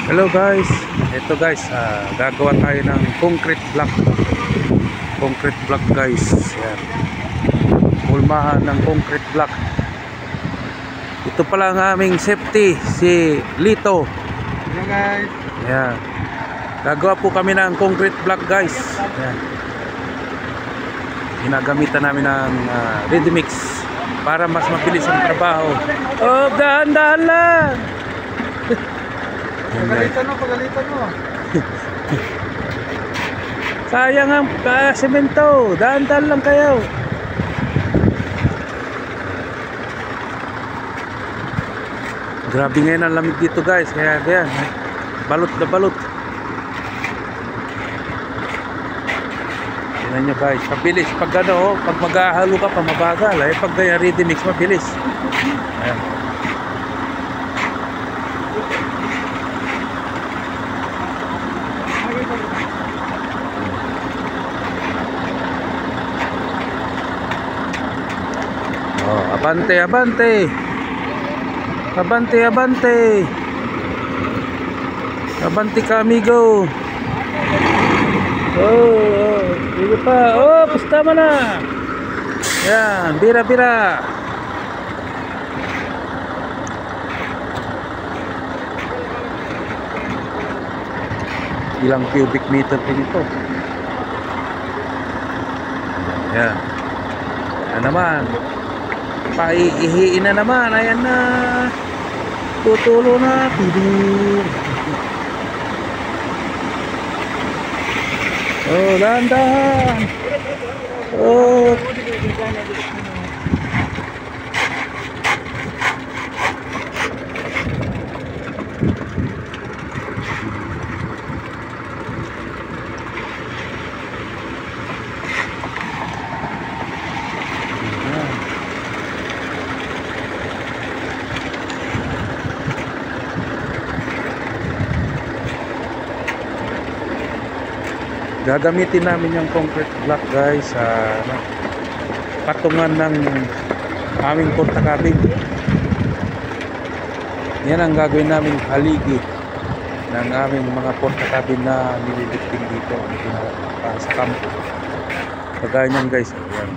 Hello guys, ito guys, gagawa tayo ng concrete block guys. Yan. Pulmahan ng concrete block. Ito pala ang aming safety, si Lito. Hello guys. Yan. Gagawa po kami ng concrete block guys. Yan. Ginagamitan namin ng ready mix para mas mabilis ang trabaho. Oh, dahan-dahan lang. Pagalitan mo. Sayang ang semento. Dahan-dahan lang kayo. Grabe ngayon ang lamig dito guys. Kaya yan, balot na balot. Tingnan nyo guys, mabilis. Pag ano, pag maghahalo ka pa mabagal. Pag ready mix mabilis. Ayan. Oh, abante, abante. Abante, abante. Abante ka, amigo. Oh, sige pa. Oh, pusta mo na. Yan, bira, bira. Ilang cubic meter din ito. Yan. Yan naman. Paihiin na naman. Ayan na. Tutulo na. Tidur. Oh, dahan-dahan. Oh. Gagamitin namin yung concrete block guys sa patungan ng aming portakabin. Yan ang gagawin namin haligi ng aming mga portakabin na nililifting dito para sa kampo. Kagaya nyan guys. Ayan.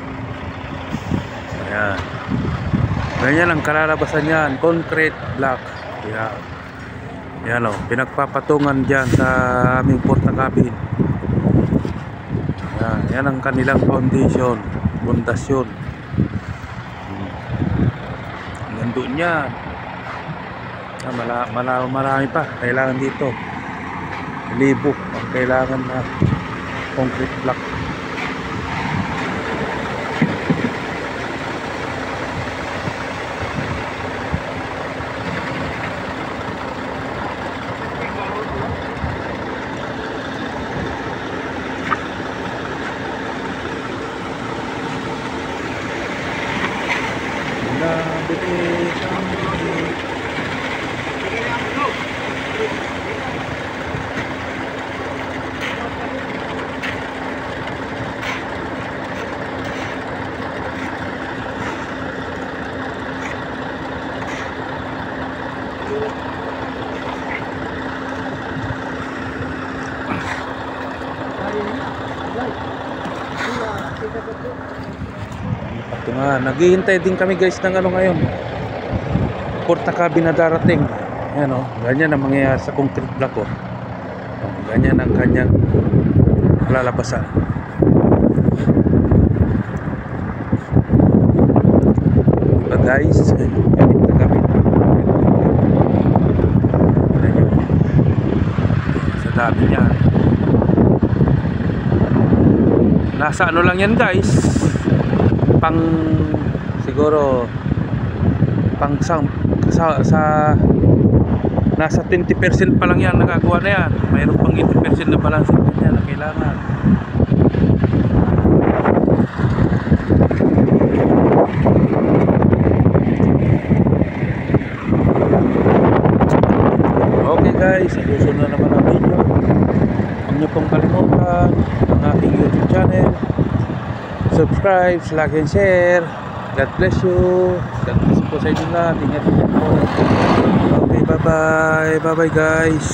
Ayan. Ganyan ang kalalabasan yan, concrete block. Ayan. Yan o, pinagpapatungan dyan sa aming portakabin. Yan ang kanilang foundation, pundasyon. Nandun yan. Marami pa kailangan dito. Libo ang kailangan na concrete block. Naghihintay din kami guys ng ano ngayon, portakabin na darating. Ayan o, ganyan ang mangyayari sa concrete block o. Ganyan ang kanyang lalabasan. Diba guys, gamit na gamit. Sa dami niya. Nasa ano lang yan guys, pang siguro pang sa nasa 20% pa lang yan nagagawa na yan. Mayroon pang 80% na balance yan na kailangan. Okay guys, susunod na naman ang video. Huwag niyo pong kalimutan ang aking YouTube channel. Subscribe, like and share. God bless you. God bless you. po sa inyo lahat. Ingat po. Okay, bye-bye. Bye-bye guys.